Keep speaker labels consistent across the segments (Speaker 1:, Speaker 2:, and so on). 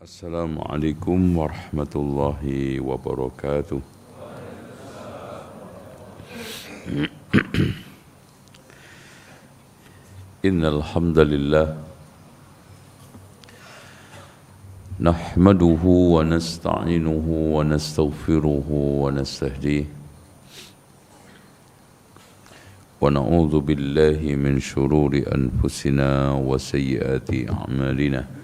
Speaker 1: Assalamualaikum warahmatullahi wabarakatuh. Innal hamdalillah nahmaduhu wa nasta'inuhu wa nastaghfiruhu wa nastahdihi wa na'udzu billahi min shururi anfusina wa sayyiati a'malina.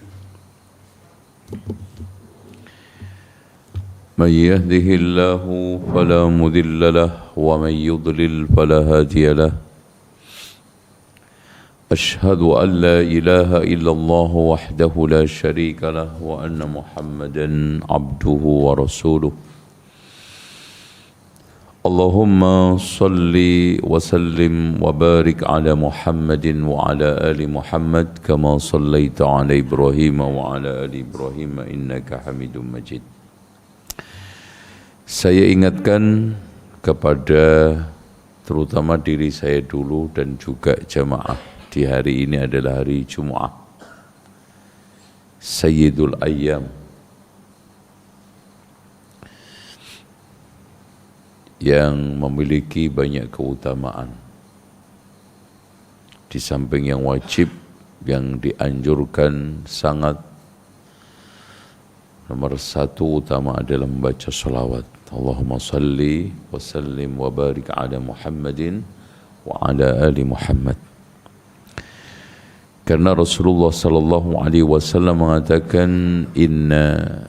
Speaker 1: من يهده الله فلا مضل له ومن يضلل فلا هادي له أشهد أن لا إله إلا الله وحده لا شريك له وأن محمدا عبده ورسوله اللهم صل وسلم وبارك على محمد وعلى آل محمد كما صليت على إبراهيم وعلى آل إبراهيم إنك حميد مجيد. Saya ingatkan kepada terutama diri saya dulu dan juga jamaah di hari ini adalah hari Jumat, Sayyidul Ayyam, yang memiliki banyak keutamaan. Di samping yang wajib, yang dianjurkan sangat, nomor satu utama adalah membaca salawat. Allahumma salli wa sallim wa barik ala Muhammadin wa ala ali Muhammad. Karena Rasulullah sallallahu alaihi wasallam mengatakan, inna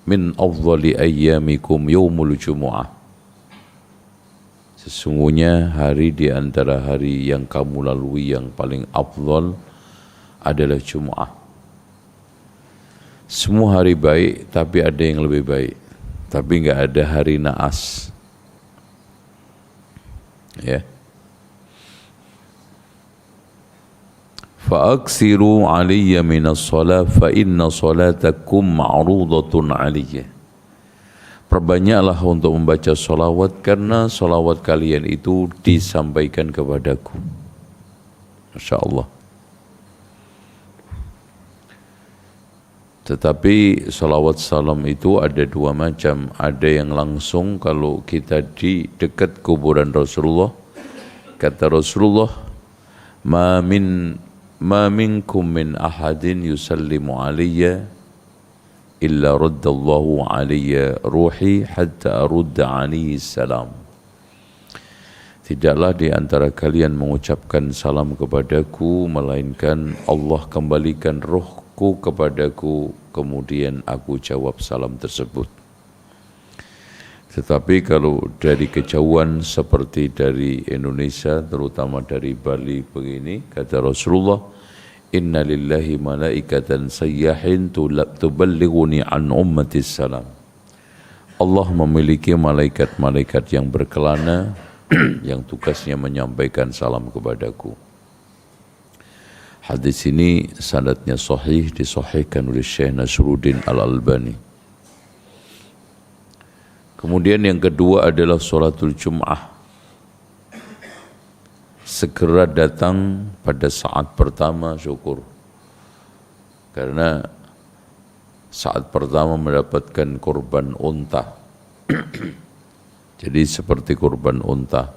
Speaker 1: min afdali ayyamikum yaumul jumu'ah. Sesungguhnya hari di antara hari yang kamu lalui yang paling afdal adalah Jumu'ah. Semua hari baik, tapi ada yang lebih baik. Tapi enggak ada hari naas. Ya. Fa'aksiru aliyya minas salat fa inna salatakum ma'rudatun aliyya. Perbanyaklah untuk membaca salawat karena salawat kalian itu disampaikan kepadaku. Masya Allah. Tetapi salawat salam itu ada dua macam. Ada yang langsung kalau kita di dekat kuburan Rasulullah. Kata Rasulullah, ma minkum min ahadin yusallimu aliyya illa raddallahu aliyya ruhi hatta arudda alaihi salam. Tidaklah di antara kalian mengucapkan salam kepadaku, melainkan Allah kembalikan rohku kepadaku, kemudian aku jawab salam tersebut. Tetapi kalau dari kejauhan seperti dari Indonesia, terutama dari Bali begini, kata Rasulullah, inna lillahi malaikatan sayyahin tuballighuni an ummatis salam. Allah memiliki malaikat-malaikat yang berkelana yang tugasnya menyampaikan salam kepadaku. Hadis ini sanadnya sahih, disahihkan oleh Syekh Nasruddin Al-Albani. Kemudian yang kedua adalah sholatul Jum'ah. Segera datang pada saat pertama syukur. Karena saat pertama mendapatkan korban unta. Jadi seperti korban unta.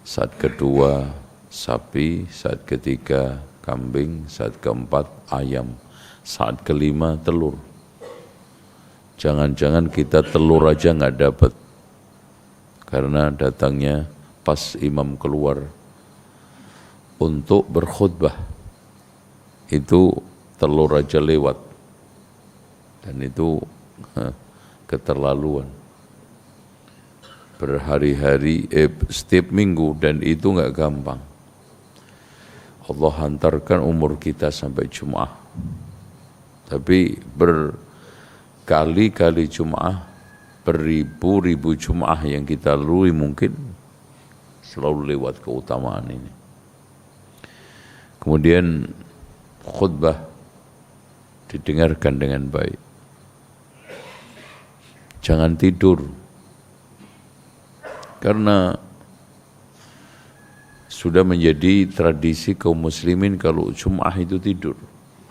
Speaker 1: Saat kedua sapi, saat ketiga kambing, saat keempat ayam, saat kelima telur. Jangan-jangan kita telur aja nggak dapat. Karena datangnya pas imam keluar untuk berkhutbah, itu telur aja lewat, dan itu keterlaluan. Berhari-hari, setiap minggu, dan itu enggak gampang. Allah hantarkan umur kita sampai Jum'ah, tapi berkali-kali Jum'ah, beribu-ribu Jum'ah yang kita lalui mungkin selalu lewat keutamaan ini. Kemudian khutbah didengarkan dengan baik. Jangan tidur. Karena sudah menjadi tradisi kaum muslimin kalau Jum'ah itu tidur.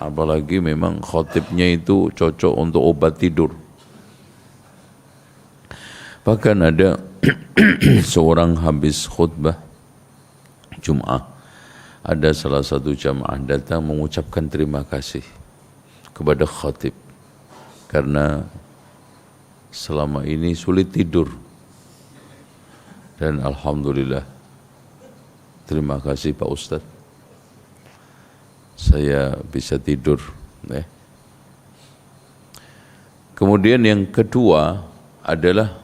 Speaker 1: apalagi memang khatibnya itu cocok untuk obat tidur. Bahkan ada seorang habis khutbah Jum'ah, ada salah satu jamaah datang mengucapkan terima kasih kepada khatib karena selama ini sulit tidur, dan alhamdulillah, terima kasih Pak Ustadz, saya bisa tidur. Kemudian yang kedua adalah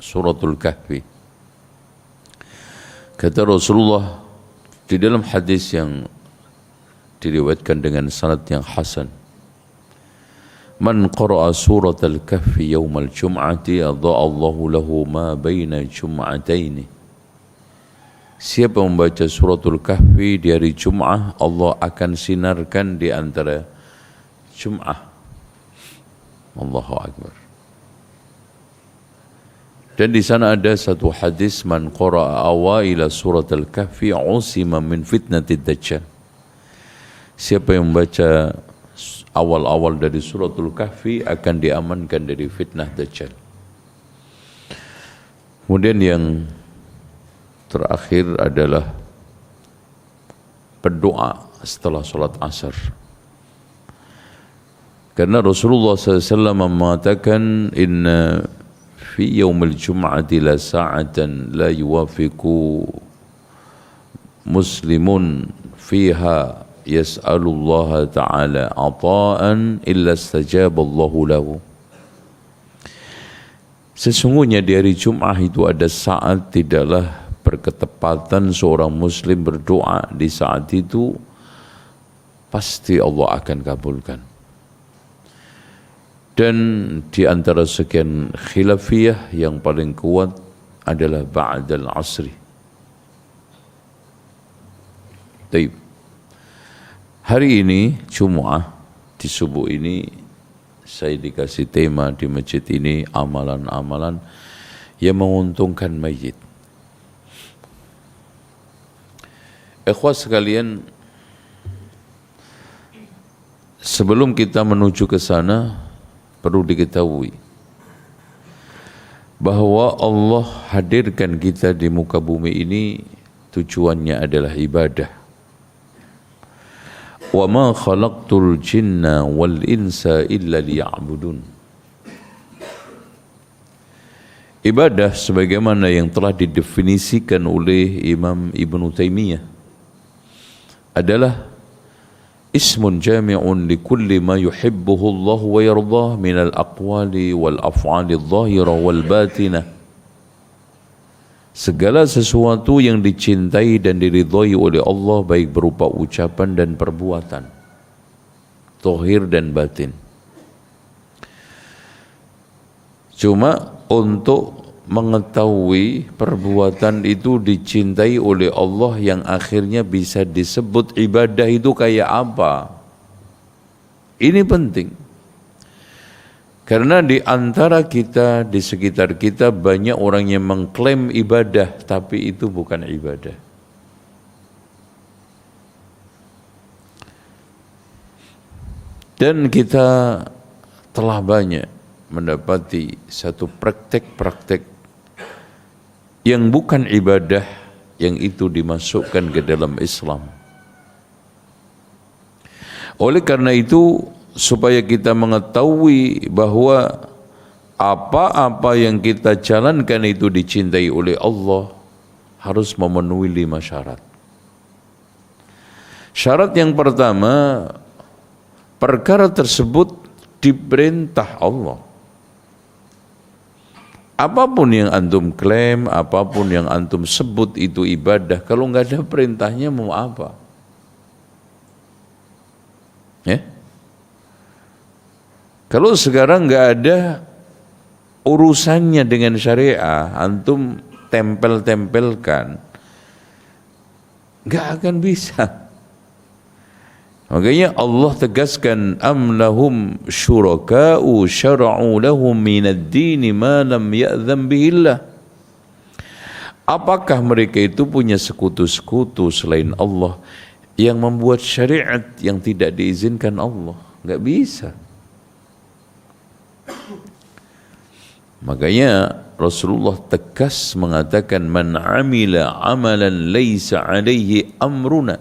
Speaker 1: suratul Kahfi. Kata Rasulullah di dalam hadis yang diriwayatkan dengan sanad yang hasan, man qara'a suratul Kahfi yaumal jum'ati adha'allahu lahu ma baina jum'ataini. Siapa membaca suratul Kahfi di hari Jum'ah, Allah akan sinarkan di antara Jum'ah. Allahu Akbar. Dan di sana ada satu hadis, man qara'a awaila suratul Kahfi usima min fitnatid dajjal. Siapa yang membaca awal-awal dari suratul Kahfi akan diamankan dari fitnah dajjal. Kemudian yang terakhir adalah berdoa setelah sholat asar. Karena Rasulullah SAW mengatakan, inna fi yaumil jum'ati la sa'atan la yuwafiqu muslimun fiha yas'alullaha ta'ala ata'an illa istajaballahu lahu. Sesungguhnya di hari Jum'ah itu ada saat tidaklah berketepatan seorang muslim berdoa, di saat itu pasti Allah akan kabulkan. Dan di antara sekian khilafiyah yang paling kuat adalah ba'dal asri. Taib. Hari ini Jumu'ah, di subuh ini saya dikasih tema di masjid ini amalan-amalan yang menguntungkan mayit. Ikhwas sekalian, sebelum kita menuju ke sana, perlu diketahui bahwa Allah hadirkan kita di muka bumi ini tujuannya adalah ibadah. Wa ma khalaqtul jinna wal insa illa liya'budun. Ibadah sebagaimana yang telah didefinisikan oleh Imam Ibn Taimiyah adalah ismun jami'un likulli ma yuhibbuhu Allah wa yardah minal aqwali wal af'ali adh-dhahira wal batinah. Segala sesuatu yang dicintai dan diridhai oleh Allah, baik berupa ucapan dan perbuatan, zahir dan batin. Cuma untuk mengetahui perbuatan itu dicintai oleh Allah yang akhirnya bisa disebut ibadah itu kayak apa, ini penting. Karena di antara kita, di sekitar kita banyak orang yang mengklaim ibadah, tapi itu bukan ibadah. Dan kita telah banyak mendapati satu praktek-praktek yang bukan ibadah, yang itu dimasukkan ke dalam Islam. Oleh karena itu, supaya kita mengetahui bahwa apa-apa yang kita jalankan itu dicintai oleh Allah, harus memenuhi 5 syarat. Syarat yang pertama, perkara tersebut diperintah Allah. Apapun yang antum klaim, apapun yang antum sebut itu ibadah, kalau nggak ada perintahnya mau apa? Ya? Kalau sekarang nggak ada urusannya dengan syariah, antum tempel-tempelkan, nggak akan bisa. Makanya Allah tegaskan, am lahum syuraka'u syara'u lahum minad dini ma lam ya'zam bihillah. Apakah mereka itu punya sekutu-sekutu selain Allah yang membuat syariat yang tidak diizinkan Allah. Nggak bisa. Makanya Rasulullah tegas mengatakan, man amila amalan laisa alaihi amruna.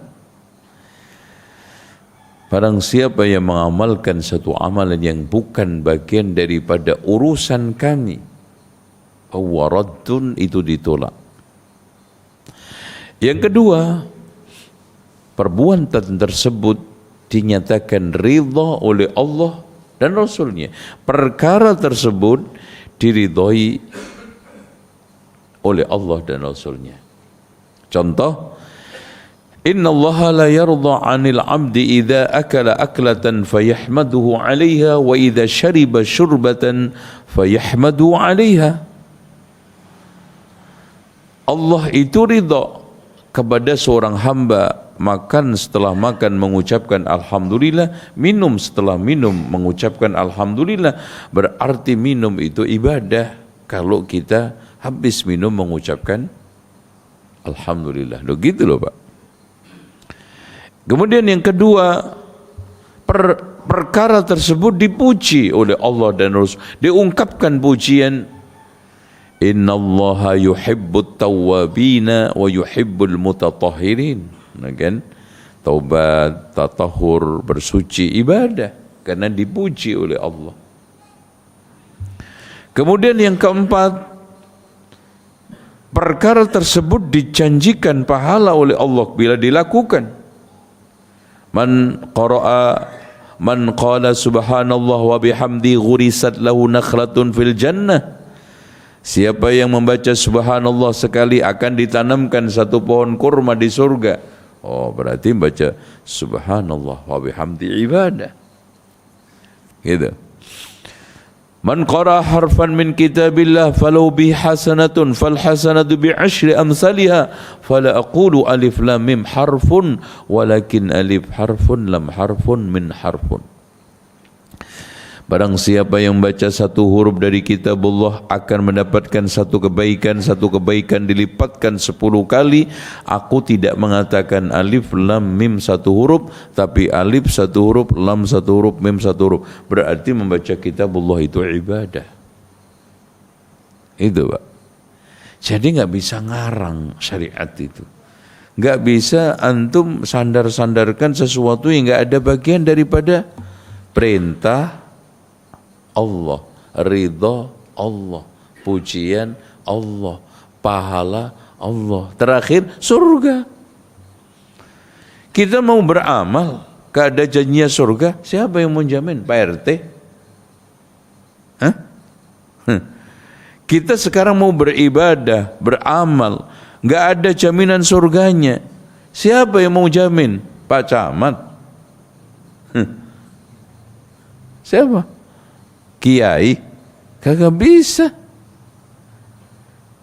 Speaker 1: Barang siapa yang mengamalkan satu amalan yang bukan bagian daripada urusan kami, awaraddun, itu ditolak. Yang kedua, perbuatan tersebut dinyatakan ridha oleh Allah dan Rasulnya. Perkara tersebut diridhoi oleh Allah dan Rasulnya. Contoh, inna Allah la yarda 'anil 'abdi idza akala aklatan fayahmaduhu 'alaiha wa idza syariba syurbatan fayahmadu 'alaiha. Allah itu ridha kepada seorang hamba makan setelah makan mengucapkan alhamdulillah, minum setelah minum mengucapkan alhamdulillah. Berarti minum itu ibadah kalau kita habis minum mengucapkan alhamdulillah. Loh gitu loh Pak. Kemudian yang kedua, perkara tersebut dipuji oleh Allah dan Rasul. Diungkapkan pujian, innallaha yuhibbut tawwabina wa yuhibbul mutatahhirin. Nah kan, taubat, tatahur, bersuci, ibadah karena dipuji oleh Allah. Kemudian yang keempat, perkara tersebut dijanjikan pahala oleh Allah bila dilakukan. Man qala subhanallah wa bihamdi ghurisat lahu nakhlatun fil jannah. Siapa yang membaca subhanallah sekali akan ditanamkan satu pohon kurma di surga. Oh, berarti baca subhanallah wa bihamdi ibadah. Gitu. Man qara harfan min kitabillah falau bi hasanatun fal hasanatu bi asyri amsalha fala aqulu alif lam mim harfun walakin alif harfun lam harfun min harfun. Barang siapa yang baca satu huruf dari kitabullah akan mendapatkan satu kebaikan dilipatkan 10 kali. Aku tidak mengatakan alif lam mim satu huruf, tapi alif satu huruf, lam satu huruf, mim satu huruf. Berarti membaca kitabullah itu ibadah. Itu Pak. Jadi nggak bisa ngarang syariat itu. Nggak bisa antum sandar-sandarkan sesuatu yang nggak ada bagian daripada perintah Allah, ridha Allah, pujian Allah, pahala Allah, terakhir surga. Kita mau beramal, gak ada janjinya surga, siapa yang menjamin? Pak RT? Hah? Kita sekarang mau beribadah, beramal, gak ada jaminan surganya. Siapa yang mau jamin? Pak Camat? Siapa? Kiai? Kagak bisa.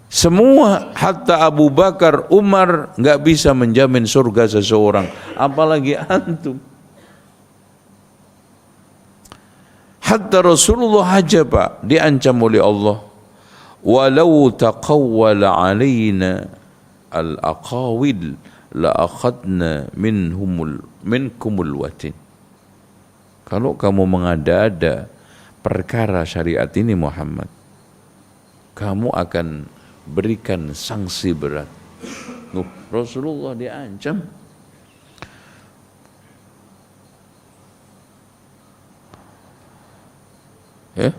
Speaker 1: Semua, hatta Abu Bakar, Umar nggak bisa menjamin surga seseorang, apalagi antum. Hatta Rasulullah aja Pak diancam oleh Allah, walau taqawwala alaina al-aqawil la akhadna minkumul watin. Kalau kamu mengada-ada perkara syariat ini Muhammad, kamu akan berikan sanksi berat. Rasulullah diancam.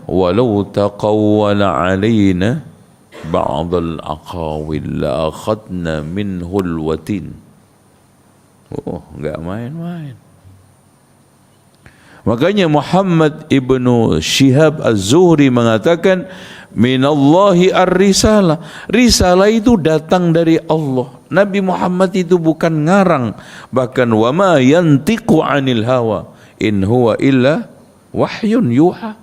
Speaker 1: Walau taqawwala alaina ba'dal aqawil la akhadna minhul watin. Oh, enggak main-main. Makanya Muhammad ibnu Syihab Az-Zuhri mengatakan, minallahi ar-risalah. Risalah itu datang dari Allah. Nabi Muhammad itu bukan ngarang. Bahkan wa ma yantiqu 'anil hawa in huwa illa wahyun yuha.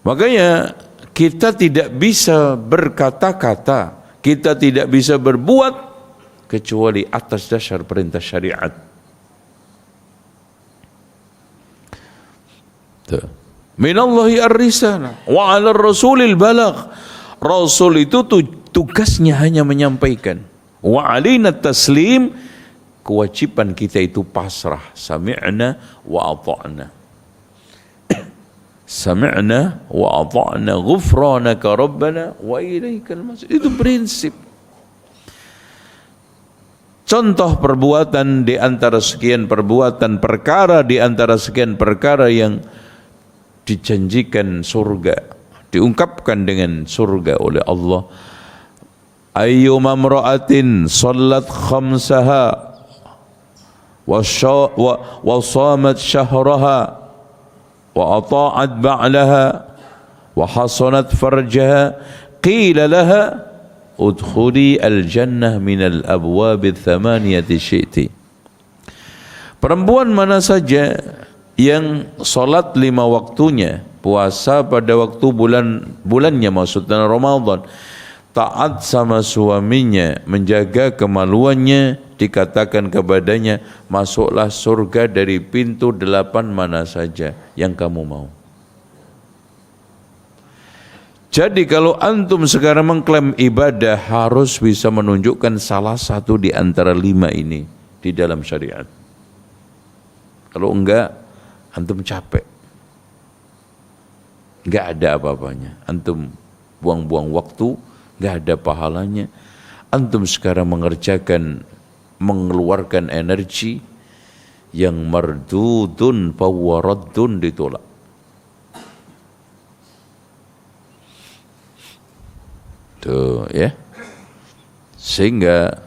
Speaker 1: Makanya kita tidak bisa berkata-kata, kita tidak bisa berbuat kecuali atas dasar perintah syariat. Minallahi ar-risalah wa 'ala ar-rasulil balagh. Rasul itu tugasnya hanya menyampaikan. Wa alaina taslim, kewajiban kita itu pasrah. Sami'na wa ata'na. Sami'na wa ata'na ghufranaka rabbana wa ilaikal masir. Itu prinsip. Contoh perbuatan di antara sekian perbuatan, perkara di antara sekian perkara yang dijanjikan surga, diungkapkan dengan surga oleh Allah. Ayyuma imra'atin sallat khamsaha wa shamat syahraha wa ata'at ba'laha wa hasanat farjaha qila laha udkhuli al-jannah minal abwabi thamaniyati syi'ti. Perempuan mana saja yang salat 5 waktunya, puasa pada waktu bulannya maksudnya Ramadan, taat sama suaminya, menjaga kemaluannya, dikatakan kepadanya, masuklah surga dari pintu 8 mana saja yang kamu mau. Jadi kalau antum sekarang mengklaim ibadah, harus bisa menunjukkan salah satu di antara 5 ini di dalam syariat. Kalau enggak, antum capek. Enggak ada apa-apanya. Antum buang-buang waktu, enggak ada pahalanya. Antum sekarang mengeluarkan energi yang mardudun fawwaraddun, ditolak. Tuh ya. Sehingga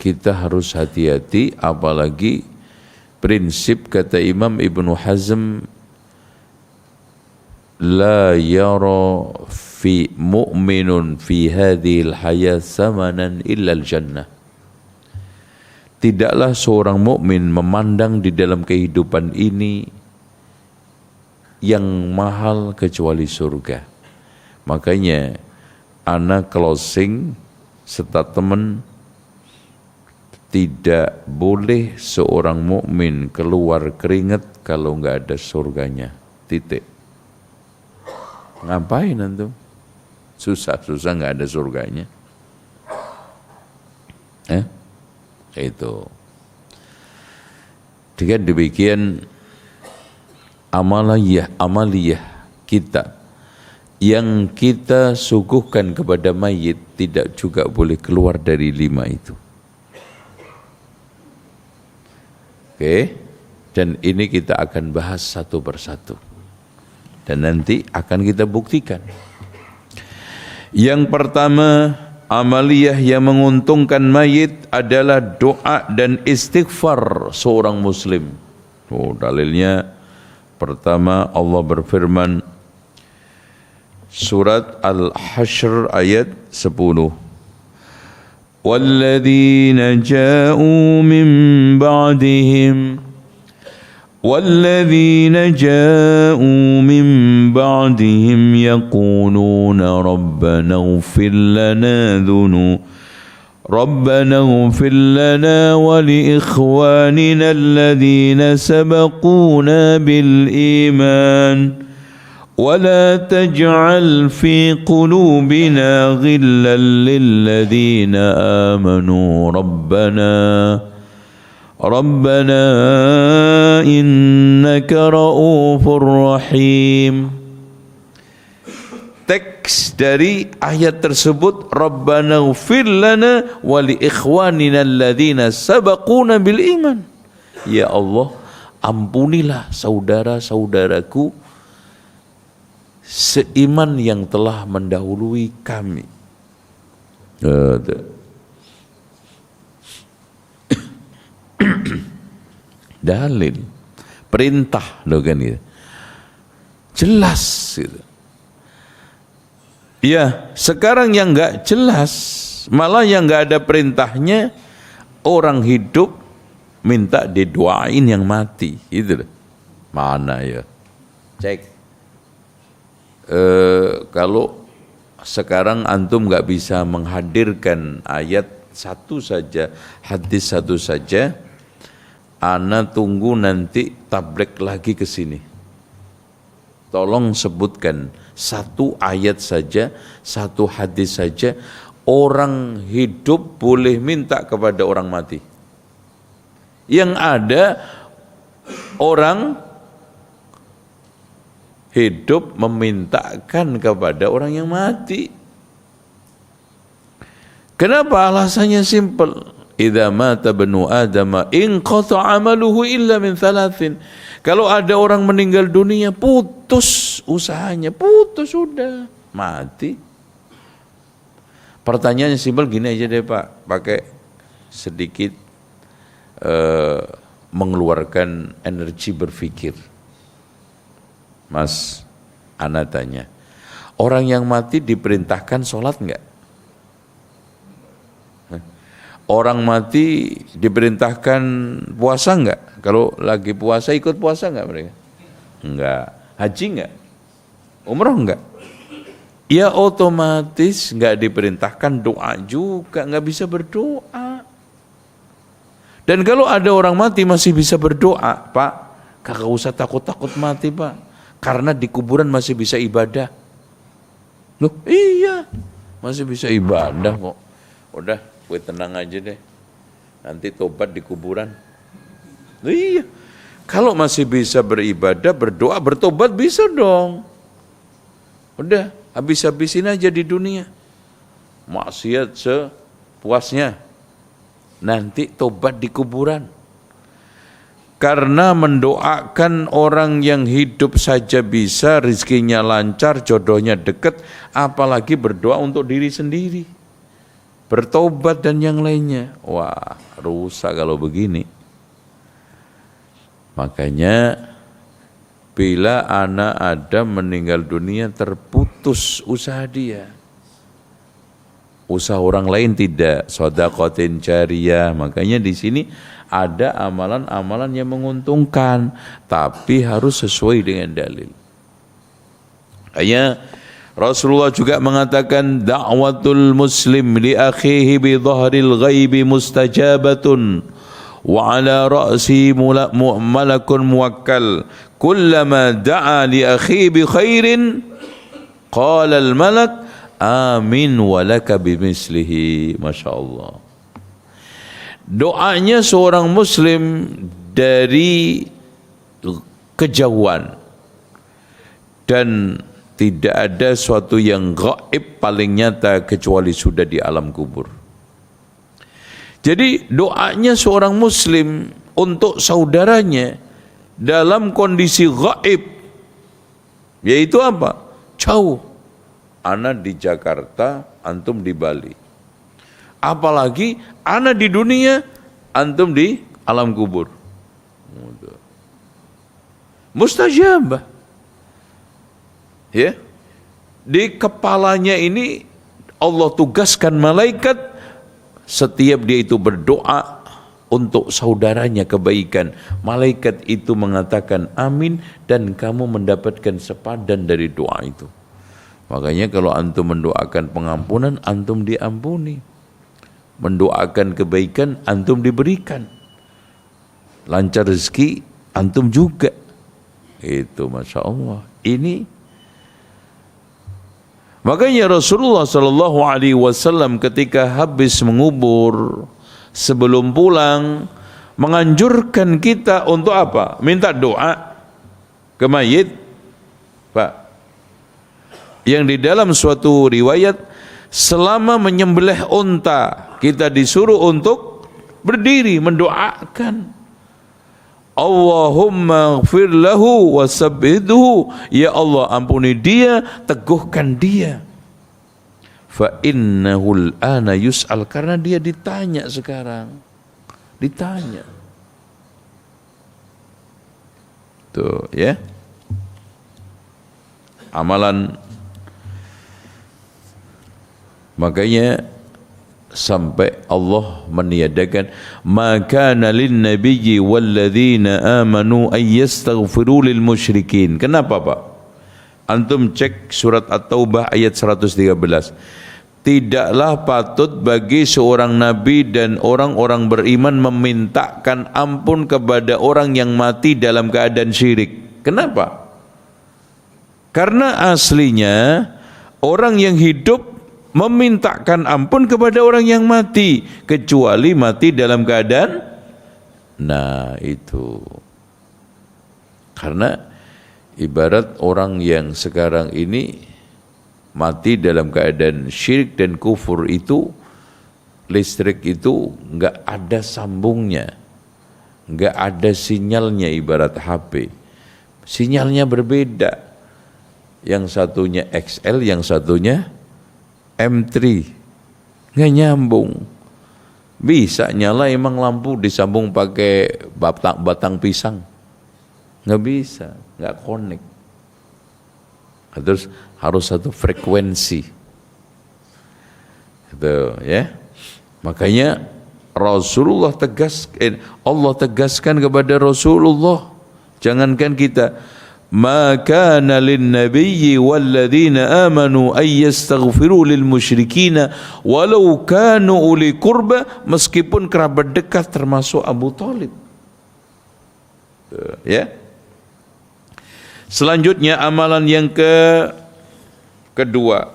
Speaker 1: kita harus hati-hati, apalagi prinsip kata Imam Ibnu Hazm, la yara fi mu'minun fi hadhil hayat samanan illa al-jannah. Tidaklah seorang mukmin memandang di dalam kehidupan ini yang mahal kecuali surga. Makanya ana closing statement, tidak boleh seorang mukmin keluar keringat kalau enggak ada surganya. Titik. Ngapain antum? Susah-susah enggak ada surganya. Itu. Dengan demikian amaliyah kita yang kita suguhkan kepada mayit tidak juga boleh keluar dari 5 itu. Oke, dan ini kita akan bahas satu persatu. Dan nanti akan kita buktikan. Yang pertama, amaliyah yang menguntungkan mayit adalah doa dan istighfar seorang muslim. Dalilnya pertama Allah berfirman, Surat Al-Hashr ayat 10. وَالَّذِينَ جَاءُوا مِن بَعْدِهِمْ يَقُولُونَ رَبَّنَا اغْفِرْ لَنَا وَلِإِخْوَانِنَا الَّذِينَ سَبَقُونَا بِالْإِيمَانِ ولا تجعل في قلوبنا غلا للذين آمنوا ربنا إنك رؤوف رحيم. Teks dari ayat tersebut, Rabbana ighfir lana wa li ikhwanina alladhina sabaquna bil iman. Ya Allah, ampunilah saudara-saudaraku seiman yang telah mendahului kami. Dalil, perintah loh kan gitu. Jelas gitu. Ya, sekarang yang enggak jelas, malah yang enggak ada perintahnya, orang hidup minta didoain yang mati, gitu loh. Mana ya? Cek. Kalau sekarang antum nggak bisa menghadirkan ayat satu saja, hadis satu saja, ana tunggu nanti tablek lagi ke sini. tolong sebutkan satu ayat saja, satu hadis saja, orang hidup boleh minta kepada orang mati. Yang ada orang hidup memintakan kepada orang yang mati. Kenapa? Alasannya simpel. Idza mata banu Adam inqata 'amaluhu illa min thalathin. Kalau ada orang meninggal dunia, putus usahanya, putus sudah, mati. Pertanyaannya simpel gini aja deh Pak, pakai sedikit mengeluarkan energi berpikir. Mas, ana tanya, orang yang mati diperintahkan sholat enggak? Orang mati diperintahkan puasa enggak? Kalau lagi puasa ikut puasa enggak mereka? Enggak. Haji enggak? Umroh enggak? Ya otomatis enggak diperintahkan doa juga, enggak bisa berdoa. Dan kalau ada orang mati masih bisa berdoa, Pak, kagak usah takut-takut mati, Pak. Karena di kuburan masih bisa ibadah. Loh, iya. Masih bisa ibadah kok. Udah, gue tenang aja deh. Nanti tobat di kuburan. Iya. Kalau masih bisa beribadah, berdoa, bertobat bisa dong. Udah, habis-habisin aja di dunia. Maksiat sepuasnya. Nanti tobat di kuburan. Karena mendoakan orang yang hidup saja bisa, rizkinya lancar, jodohnya dekat, apalagi berdoa untuk diri sendiri. Bertobat dan yang lainnya. Wah, rusak kalau begini. Makanya bila anak Adam meninggal dunia, terputus usaha dia. Usaha orang lain tidak, shadaqatin jariyah. Makanya di sini ada amalan-amalan yang menguntungkan, tapi harus sesuai dengan dalil. Makanya Rasulullah juga mengatakan da'watul muslim li akhihi bi dhahril ghaibi mustajabatun wa ala ra'si malakun muwakkal kullama da'a li akhihi bi khairin qala al malak amin walaka bimislihi. Masya Allah. Doanya seorang muslim dari kejauhan, dan tidak ada suatu yang gaib paling nyata kecuali sudah di alam kubur. Jadi doanya seorang muslim untuk saudaranya dalam kondisi gaib, yaitu apa? Jauh. Ana di Jakarta, antum di Bali. Apalagi ana di dunia, antum di alam kubur. Mustajabah. Ya. Di kepalanya ini Allah tugaskan malaikat, setiap dia itu berdoa untuk saudaranya kebaikan, malaikat itu mengatakan amin dan kamu mendapatkan sepadan dari doa itu. Makanya kalau antum mendoakan pengampunan, antum diampuni. Mendoakan kebaikan, antum diberikan. Lancar rezeki, antum juga. Itu Masya Allah. Ini makanya Rasulullah SAW ketika habis mengubur, sebelum pulang, menganjurkan kita untuk apa? Minta doa ke mayit, Pak. Yang di dalam suatu riwayat, selama menyembelih unta, kita disuruh untuk berdiri mendoakan. Allahumma ighfir lahu wa sabbidhu. Ya Allah, ampuni dia, teguhkan dia. Fa innahu al-ana yus'al, karena dia ditanya sekarang. Ditanya. Tuh, ya. Amalan. Makanya sampai Allah meniadakan maka lin nabiyyi walladzina amanu ay yastaghfiru lil musyrikin. Kenapa Pak? Antum cek surat At-Taubah ayat 113. Tidaklah patut bagi seorang nabi dan orang-orang beriman memintakan ampun kepada orang yang mati dalam keadaan syirik. Kenapa? Karena aslinya orang yang hidup memintakan ampun kepada orang yang mati, kecuali mati dalam keadaan, nah itu. Karena ibarat orang yang sekarang ini mati dalam keadaan syirik dan kufur itu, listrik itu enggak ada sambungnya, enggak ada sinyalnya, ibarat HP. Sinyalnya berbeda. Yang satunya XL, yang satunya M3, nggak nyambung. Bisa nyala emang lampu disambung pakai batang pisang? Nggak bisa, nggak connect. Terus harus satu frekuensi, gitu ya. Makanya Rasulullah Allah tegaskan kepada Rasulullah, jangankan kita, ma kana lin nabiyyi wal ladzina amanu ay yastaghfiru lil musyrikina walau kanu uli qurba, meskipun kerabat dekat termasuk Abu Thalib. Ya. Selanjutnya amalan yang kedua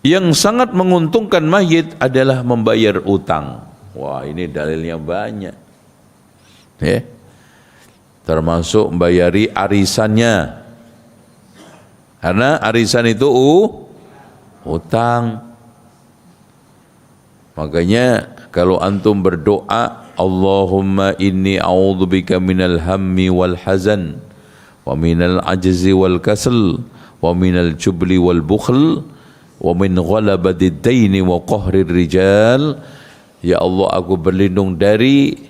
Speaker 1: yang sangat menguntungkan mayit adalah membayar utang. Wah, ini dalilnya banyak. Ya. Termasuk membayari arisannya. Karena arisan itu utang. Makanya kalau antum berdoa, Allahumma inni a'udzubika minal hammi wal hazan wa minal ajzi wal kasal wa minal jubli wal bukhl wa min ghalabadid daini wa qahrir rijal. Ya Allah, aku berlindung dari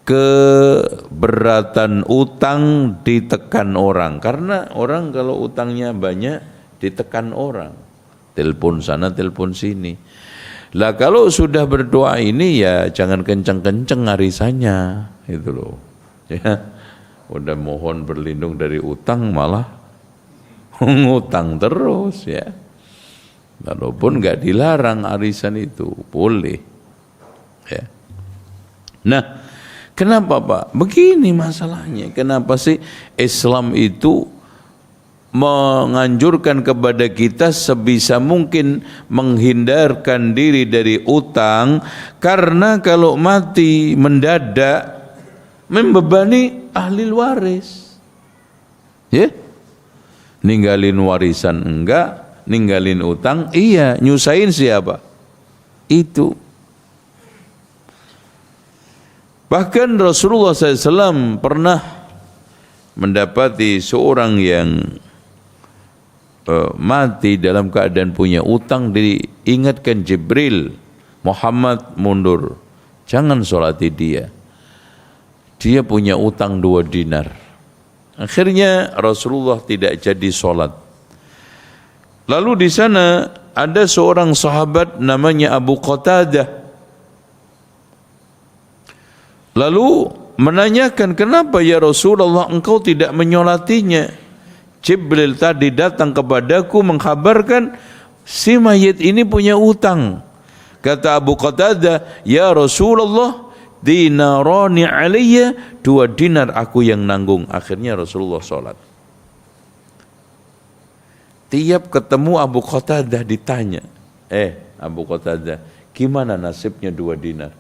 Speaker 1: keberatan utang, ditekan orang. Karena orang kalau utangnya banyak ditekan orang, telepon sana telepon sini. Lah kalau sudah berdoa ini ya jangan kenceng-kenceng arisannya, itu loh ya. Udah mohon berlindung dari utang malah ngutang terus ya. Walaupun enggak dilarang arisan itu, boleh ya. Nah, kenapa Pak? Begini masalahnya. Kenapa sih Islam itu menganjurkan kepada kita sebisa mungkin menghindarkan diri dari utang? Karena kalau mati mendadak membebani ahli waris. Ya? Ninggalin warisan enggak, ninggalin utang iya, nyusahin siapa? Itu. Bahkan Rasulullah SAW pernah mendapati seorang yang mati dalam keadaan punya utang. Diingatkan Jibril, Muhammad mundur, jangan sholati dia punya utang 2 dinar. Akhirnya Rasulullah tidak jadi sholat. Lalu di sana ada seorang sahabat namanya Abu Qatadah. Lalu menanyakan, kenapa ya Rasulullah engkau tidak menyolatinya? Jibril tadi datang kepadaku mengkhabarkan si mayit ini punya utang. Kata Abu Qatadah, ya Rasulullah, dinarani alaiya, 2 dinar aku yang nanggung. Akhirnya Rasulullah sholat. Tiap ketemu Abu Qatadah ditanya, Abu Qatadah, gimana nasibnya 2 dinar?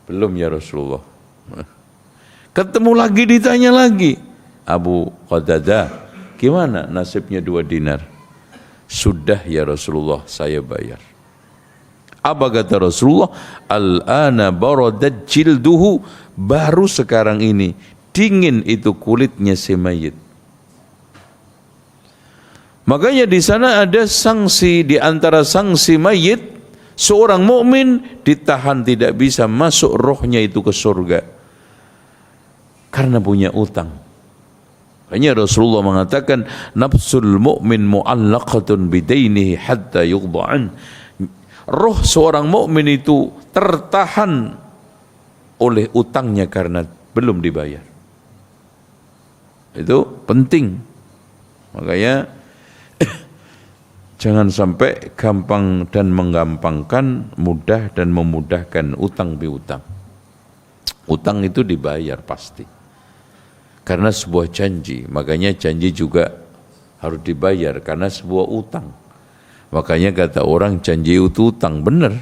Speaker 1: Belum ya Rasulullah. Ketemu lagi ditanya lagi, Abu Qatadah, gimana nasibnya 2 dinar? Sudah ya Rasulullah, saya bayar. Apa kata Rasulullah? Al-ana baradat jilduhu, baru sekarang ini dingin itu kulitnya si mayit. Makanya di sana ada sanksi, di antara sanksi mayit, seorang mukmin ditahan tidak bisa masuk rohnya itu ke surga karena punya utang. Makanya Rasulullah mengatakan, nafsul mu'min mu'allaqatun bidainihi hatta yuqda'an. Roh seorang mukmin itu tertahan oleh utangnya karena belum dibayar. Itu penting. Makanya jangan sampai gampang dan menggampangkan, mudah dan memudahkan utang piutang. Utang itu dibayar pasti. karena sebuah janji. Makanya janji juga harus dibayar karena sebuah utang. Makanya kata orang janji itu utang, benar.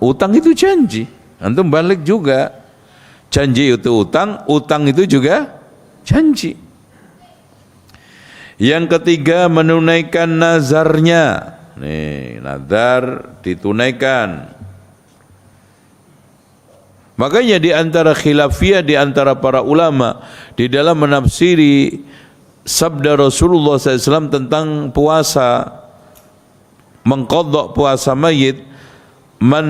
Speaker 1: Utang itu janji. Antum balik juga. Janji itu utang, utang itu juga janji. Yang ketiga, menunaikan nazarnya. Nih, nazar ditunaikan. Makanya di antara khilafiyah, di antara para ulama, di dalam menafsiri sabda Rasulullah SAW tentang puasa, mengqadha puasa mayit, man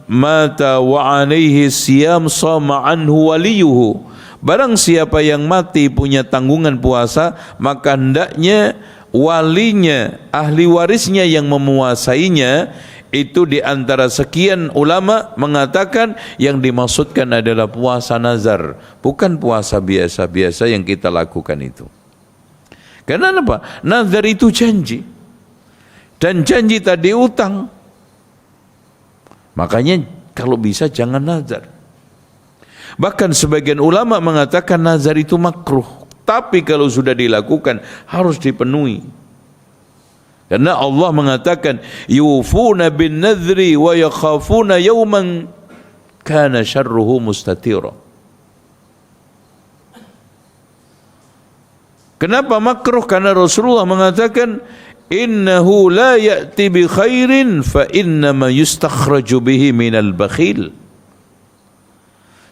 Speaker 1: mata wa alaihi siyam sama anhu waliyuhu. Barang siapa yang mati punya tanggungan puasa, maka hendaknya walinya, ahli warisnya yang memuasainya. Itu di antara sekian ulama mengatakan yang dimaksudkan adalah puasa nazar, bukan puasa biasa-biasa yang kita lakukan itu. Karena apa? Nazar itu janji, dan janji tadi utang. Makanya kalau bisa jangan nazar. Bahkan sebagian ulama mengatakan nazar itu makruh, tapi kalau sudah dilakukan harus dipenuhi. Karena Allah mengatakan yufuna bin nadri wa yakhafuna yawman kana syarruhu mustatira. Kenapa makruh? Karena Rasulullah mengatakan innahu la ya'ti bi khairin fa innama yustakhraju bihi minal bakhil.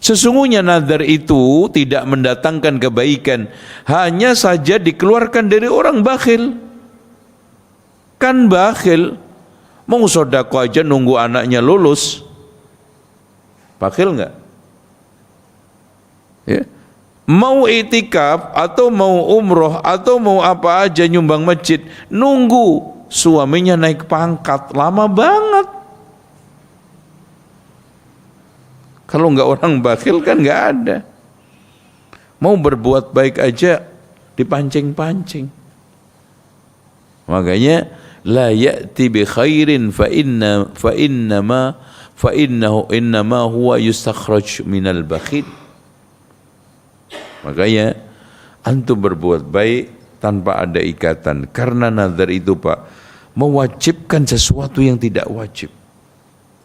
Speaker 1: Sesungguhnya nazar itu tidak mendatangkan kebaikan, hanya saja dikeluarkan dari orang bakhil. Kan bakhil, mau sedekah aja nunggu anaknya lulus. Bakhil enggak? Ya. Mau itikaf atau mau umroh atau mau apa aja nyumbang masjid, nunggu suaminya naik pangkat, lama banget. Kalau enggak orang bakhil kan enggak ada. Mau berbuat baik aja dipancing-pancing. Makanya la ya'ti bi khairin fa innahu innama huwa yustakhraj minal bakhil. Makanya antum berbuat baik tanpa ada ikatan, karena nazar itu Pak mewajibkan sesuatu yang tidak wajib.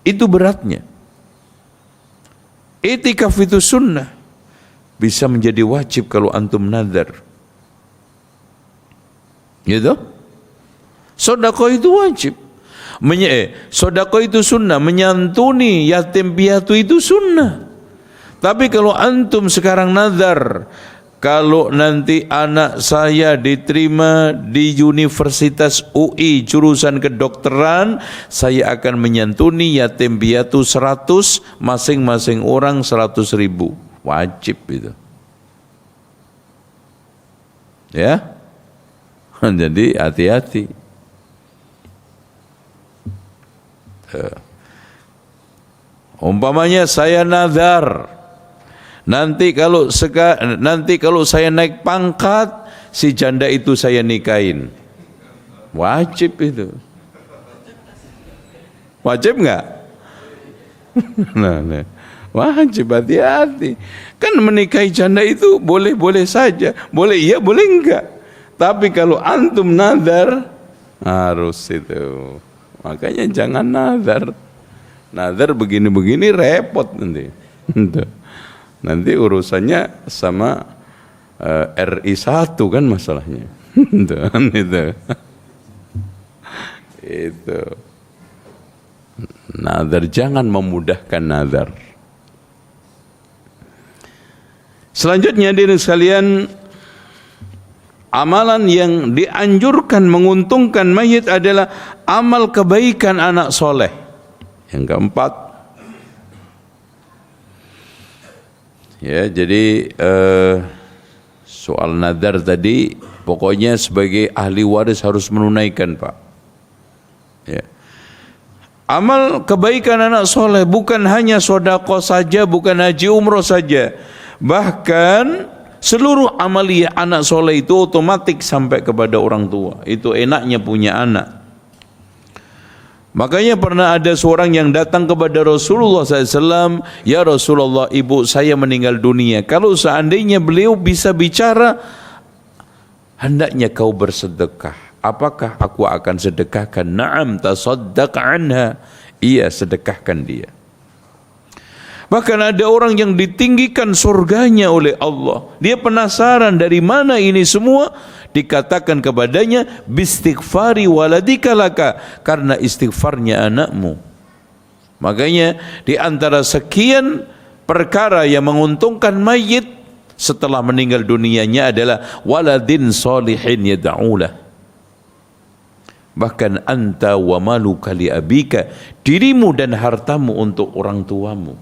Speaker 1: Itu beratnya. Itikaf itu sunnah, bisa menjadi wajib kalau antum nazar. Gitu? Sedekah itu wajib. Sedekah itu sunnah, menyantuni yatim piatu itu sunnah. Tapi kalau antum sekarang nazar, kalau nanti anak saya diterima di Universitas UI jurusan kedokteran, saya akan menyantuni yatim piatu 100, masing-masing orang 100.000. Wajib itu. Ya. Jadi hati-hati. Umpamanya saya nazar, nanti kalau saya naik pangkat, si janda itu saya nikahin. Wajib itu. Wajib enggak? Nah, wajib, hati-hati. Kan menikahi janda itu boleh-boleh saja. Boleh iya, boleh enggak. Tapi kalau antum nazar, harus itu. Makanya jangan nazar. Nazar begini-begini repot nanti. Nanti urusannya sama RI 1 kan masalahnya. Itu. Nazar, jangan memudahkan nazar. Selanjutnya hadirin sekalian, amalan yang dianjurkan menguntungkan mayit adalah amal kebaikan anak soleh. Yang keempat, ya, jadi soal nadar tadi, pokoknya sebagai ahli waris harus menunaikan, Pak. Ya. Amal kebaikan anak soleh bukan hanya sedekah saja, bukan haji umroh saja, bahkan seluruh amalia anak soleh itu otomatis sampai kepada orang tua. Itu enaknya punya anak. Makanya pernah ada seorang yang datang kepada Rasulullah SAW, "Ya Rasulullah, ibu saya meninggal dunia. Kalau seandainya beliau bisa bicara, hendaknya kau bersedekah. Apakah aku akan sedekahkan?" "Na'am, tasaddaq anha." Iya, sedekahkan dia. Bahkan ada orang yang ditinggikan surganya oleh Allah. Dia penasaran dari mana ini semua. Dikatakan kepadanya, "Bistighfari waladika laka." Karena istighfarnya anakmu. Makanya di antara sekian perkara yang menguntungkan mayit setelah meninggal dunianya adalah waladin solihin yad'ulah. Bahkan anta wa maluka li abika, dirimu dan hartamu untuk orang tuamu.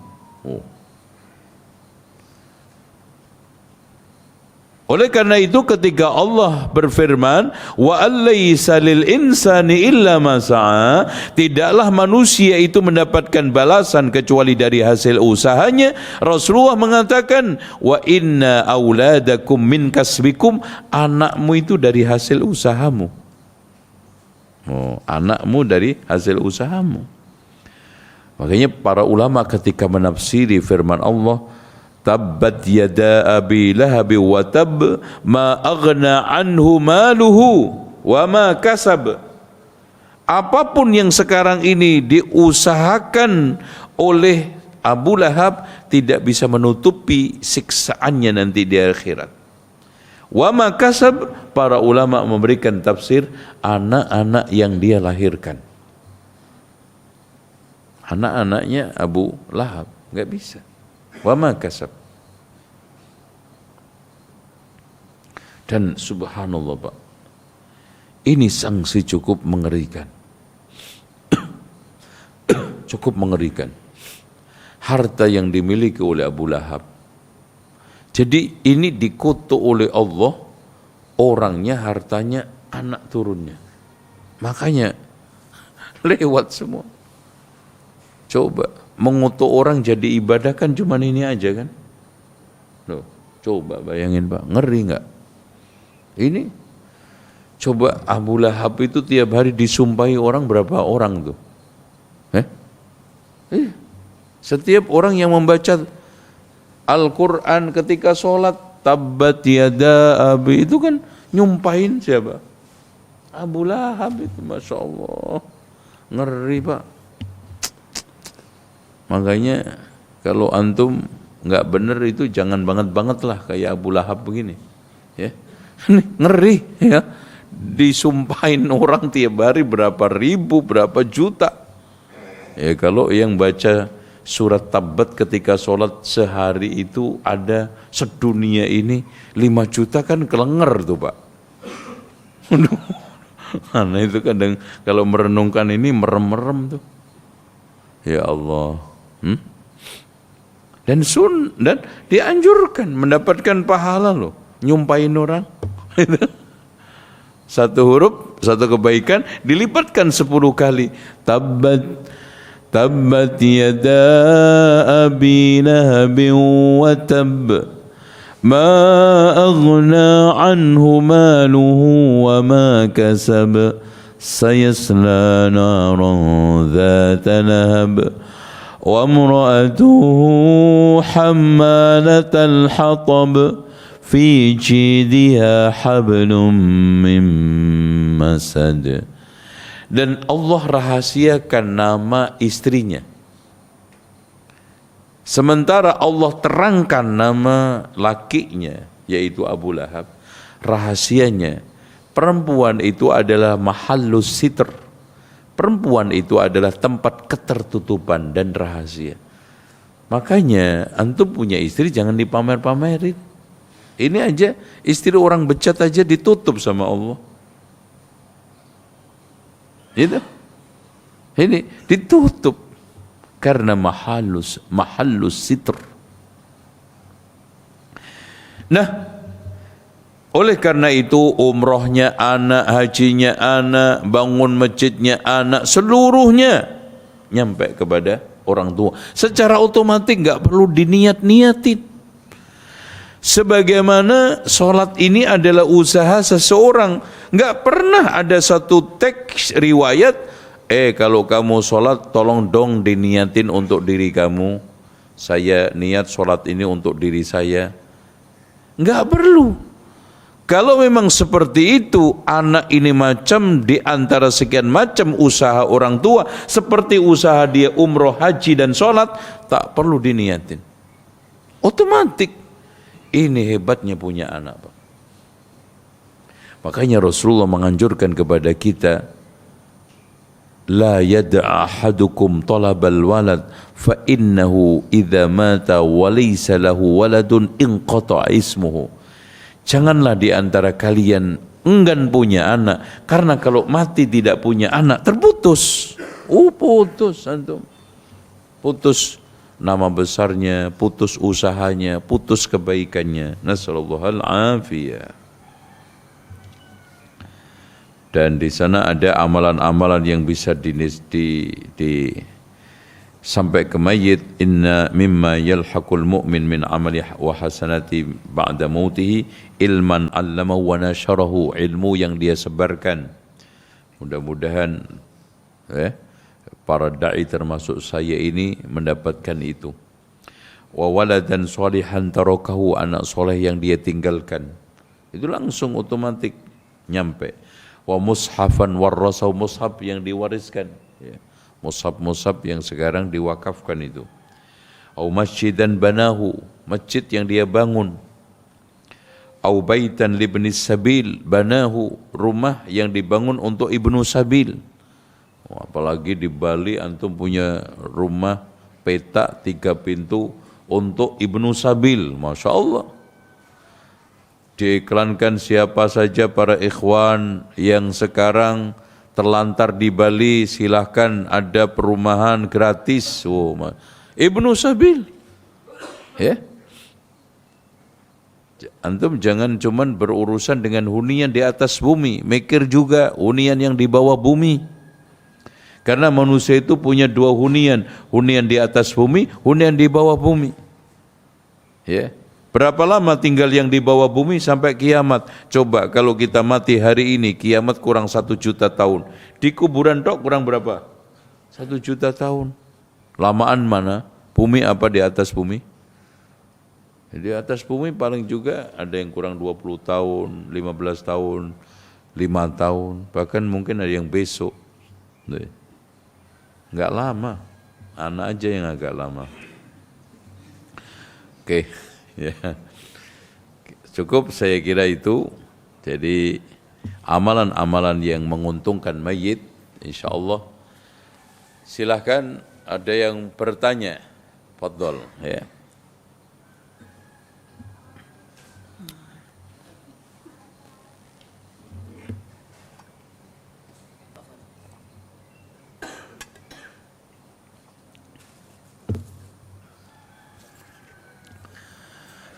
Speaker 1: Oleh karena itu ketika Allah berfirman, wa allaysa lil insani illa ma sa'a, tidaklah manusia itu mendapatkan balasan kecuali dari hasil usahanya, Rasulullah mengatakan, wa inna auladakum min kasbikum, anakmu itu dari hasil usahamu. Anakmu dari hasil usahamu. Makanya para ulama ketika menafsiri firman Allah, tabbat yada abi lahab wa tab ma aghna anhu maluhu wa ma kasab. Apapun yang sekarang ini diusahakan oleh Abu Lahab tidak bisa menutupi siksaannya nanti di akhirat. Wa ma kasab, para ulama memberikan tafsir anak-anak yang dia lahirkan. Anak-anaknya Abu Lahab enggak bisa. Wa ma kasab. Dan subhanallah Pak, ini sanksi cukup mengerikan. Cukup mengerikan. Harta yang dimiliki oleh Abu Lahab. Jadi ini dikutuk oleh Allah, orangnya, hartanya, anak turunnya. Makanya lewat semua. Coba mengutuk orang jadi ibadah kan cuman ini aja kan. Loh, coba bayangin Pak, ngeri enggak? Ini coba Abu Lahab itu tiap hari disumpahi orang berapa orang tuh? Setiap orang yang membaca Al-Quran ketika sholat, tabbat yada abi, itu kan nyumpahin siapa? Abu Lahab itu, Masya Allah. Ngeri Pak. Makanya kalau antum nggak bener itu jangan banget lah kayak Abu Lahab begini, ya. Ngeri, ya. Disumpahin orang tiap hari berapa ribu, berapa juta. Ya kalau yang baca surat Tabbat ketika sholat sehari itu ada sedunia ini 5 juta kan kelenger tuh Pak. Nah itu kadang kalau merenungkan ini merem-merem tuh. Ya Allah. Dan dianjurkan mendapatkan pahala loh, nyumpahin orang. Satu huruf, satu kebaikan dilipatkan 10 kali. Tabbat yada abi lahabin wa tab ma aghna anhu maluhu wa ma kasab sayasla naran dhata lahab wa imra'atuhu hammalatal hatab fi jidha hablum min masad. Dan Allah rahasiakan nama istrinya, sementara Allah terangkan nama lakinya yaitu Abu Lahab. Rahasianya, perempuan itu adalah mahallus sitr, perempuan itu adalah tempat ketertutupan dan rahasia. Makanya antum punya istri jangan dipamer-pamerin. Ini aja istri orang becat aja ditutup sama Allah. Itu. Ini ditutup karena mahallus sitr. Nah, oleh karena itu umrohnya anak, hajinya anak, bangun masjidnya anak, seluruhnya nyampe kepada orang tua. Secara otomatis enggak perlu diniat-niatin. Sebagaimana sholat ini adalah usaha seseorang, nggak pernah ada satu teks riwayat kalau kamu sholat tolong dong diniatin untuk diri kamu. Saya niat sholat ini untuk diri saya. Enggak perlu. Kalau memang seperti itu, anak ini macam di antara sekian macam usaha orang tua, seperti usaha dia umroh, haji dan sholat, tak perlu diniatin. Otomatis. Ini hebatnya punya anak, Pak. Makanya Rasulullah menganjurkan kepada kita, la yad'a ahadukum talabal walad fa innahu idza mata wa laysa lahu waladun inqata'a ismuhu. Janganlah di antara kalian enggan punya anak, karena kalau mati tidak punya anak terputus. Putus antum. Putus nama besarnya, putus usahanya, putus kebaikannya. Nasallallahu al-afiyah. Dan di sana ada amalan-amalan yang bisa sampai ke mayit. Inna mimma yalhaqul mu'min min amali wa hasanati ba'da mautihi ilman 'allamahu wa nasharahu, ilmu yang dia sebarkan. Mudah-mudahan para dai termasuk saya ini mendapatkan itu. Wa waladan sholihan tarakahu, anak soleh yang dia tinggalkan. Itu langsung otomatis nyampe. Wa mushafan warasau, mushaf yang diwariskan, ya. Mushaf yang sekarang diwakafkan itu. Au masjidan banahu, masjid yang dia bangun. Au baitan libnis sabil banahu, rumah yang dibangun untuk ibnu sabil. Apalagi di Bali antum punya rumah petak 3 pintu untuk ibnu sabil, Masya Allah. Diiklankan siapa saja para ikhwan yang sekarang terlantar di Bali, silahkan ada perumahan gratis. Ibnu Sabil. Ya. Antum jangan cuman berurusan dengan hunian di atas bumi, mikir juga hunian yang di bawah bumi. Karena manusia itu punya 2 hunian, hunian di atas bumi, hunian di bawah bumi. Ya. Berapa lama tinggal yang di bawah bumi sampai kiamat? Coba kalau kita mati hari ini, kiamat kurang 1 juta tahun. Di kuburan tok kurang berapa? 1 juta tahun. Lamaan mana? Bumi apa di atas bumi? Di atas bumi paling juga ada yang kurang 20 tahun, 15 tahun, 5 tahun. Bahkan mungkin ada yang besok. Enggak lama. Anak aja yang agak lama. Oke. Ya. Cukup saya kira itu. Jadi amalan-amalan yang menguntungkan mayit, insyaallah. Silahkan ada yang bertanya. Fadhol, ya.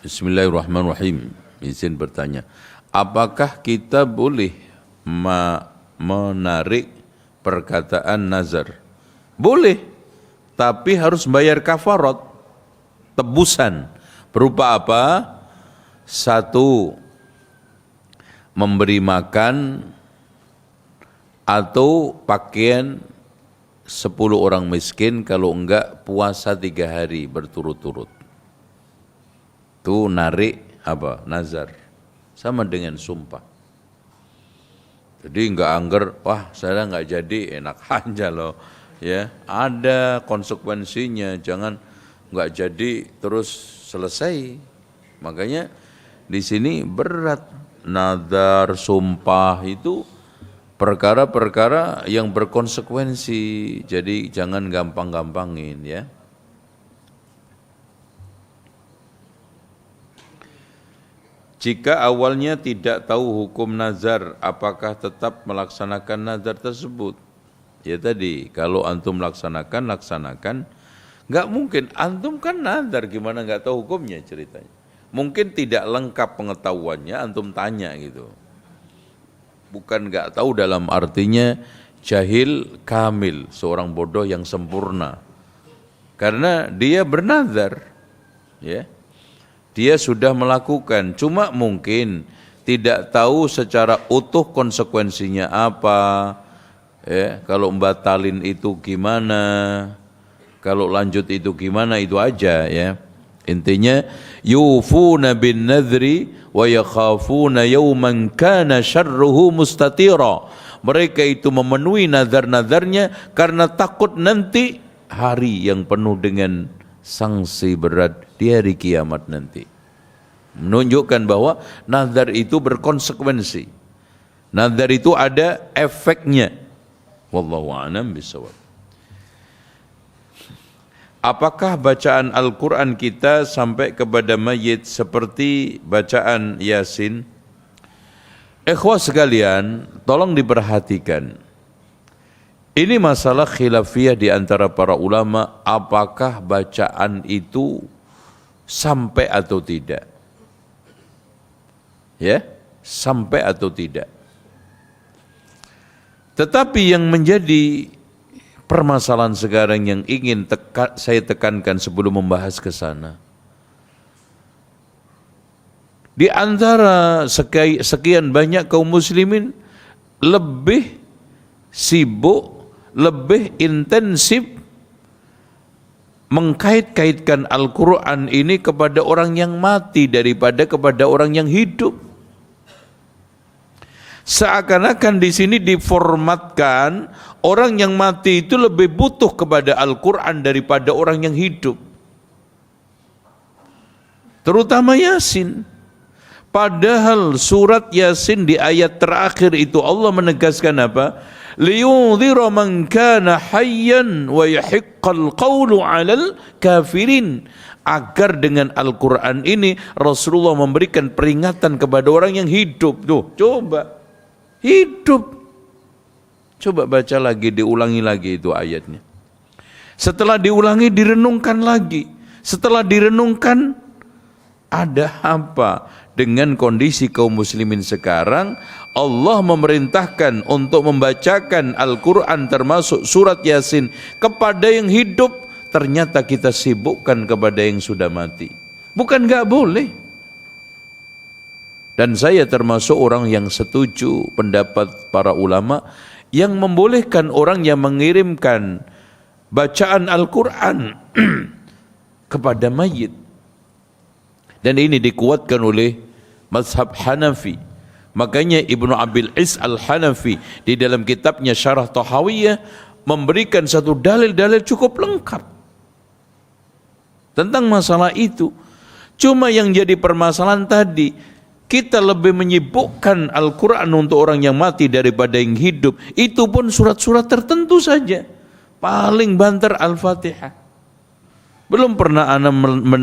Speaker 1: Bismillahirrahmanirrahim. Izin bertanya, apakah kita boleh menarik perkataan nazar? Boleh, tapi harus bayar kafarat, tebusan. Berupa apa? 1, memberi makan atau pakaian 10 orang miskin, kalau enggak puasa 3 hari berturut-turut. Itu narik apa? Nazar. Sama dengan sumpah. Jadi enggak angger, wah saya enggak jadi, enak aja loh. Ya, ada konsekuensinya, jangan enggak jadi terus selesai. Makanya di sini berat. Nazar, sumpah itu perkara-perkara yang berkonsekuensi. Jadi jangan gampang-gampangin, ya. Jika awalnya tidak tahu hukum nazar, apakah tetap melaksanakan nazar tersebut? Ya tadi, kalau antum laksanakan. Enggak mungkin, antum kan nazar, gimana enggak tahu hukumnya ceritanya. Mungkin tidak lengkap pengetahuannya, antum tanya gitu. Bukan enggak tahu dalam artinya jahil kamil, seorang bodoh yang sempurna. Karena dia bernazar, ya. Dia sudah melakukan, cuma mungkin tidak tahu secara utuh konsekuensinya apa, Ya, kalau batalin itu gimana? Kalau lanjut itu gimana? Itu aja ya. Intinya yufuna bin nadri wa yakhafuna yawman kana syarruhu mustatira. Mereka itu memenuhi nazar-nazarnya karena takut nanti hari yang penuh dengan sanksi berat di hari kiamat nanti. Menunjukkan bahwa nazar itu berkonsekuensi. Nazar itu ada efeknya. Wallahu a'lam bishawab. Apakah bacaan Al-Quran kita sampai kepada mayit seperti bacaan Yasin? Ikhwah sekalian, tolong diperhatikan. Ini masalah khilafiyah di antara para ulama, apakah bacaan itu sampai atau tidak? Ya, sampai atau tidak? Tetapi yang menjadi permasalahan sekarang yang ingin saya tekankan sebelum membahas ke sana, di antara sekian banyak kaum muslimin lebih sibuk, lebih intensif mengkait-kaitkan Al-Quran ini kepada orang yang mati daripada kepada orang yang hidup. Seakan-akan di sini diformatkan orang yang mati itu lebih butuh kepada Al-Quran daripada orang yang hidup. Terutama Yasin. Padahal surat Yasin di ayat terakhir itu Allah menegaskan apa? Liyunzira man kana hayyan wa yahiqqal qawlu 'alal kafirin. Agar dengan Al-Quran ini Rasulullah memberikan peringatan kepada orang yang hidup. Tuh, coba. Hidup. Coba baca lagi, diulangi lagi itu ayatnya. Setelah diulangi, direnungkan lagi. Setelah direnungkan, ada apa dengan kondisi kaum muslimin sekarang? Allah memerintahkan untuk membacakan Al-Quran termasuk surat Yasin kepada yang hidup. Ternyata kita sibukkan kepada yang sudah mati. Bukan gak boleh. Dan saya termasuk orang yang setuju pendapat para ulama yang membolehkan orang yang mengirimkan bacaan Al-Quran kepada mayit. Dan ini dikuatkan oleh mazhab Hanafi. Makanya Ibnu Abil Is Al-Hanafi di dalam kitabnya Syarah Tahawiyah memberikan satu dalil-dalil cukup lengkap tentang masalah itu. Cuma yang jadi permasalahan tadi, kita lebih menyibukkan Al-Quran untuk orang yang mati daripada yang hidup. Itu pun surat-surat tertentu saja. Paling banter Al-Fatihah. Belum pernah ana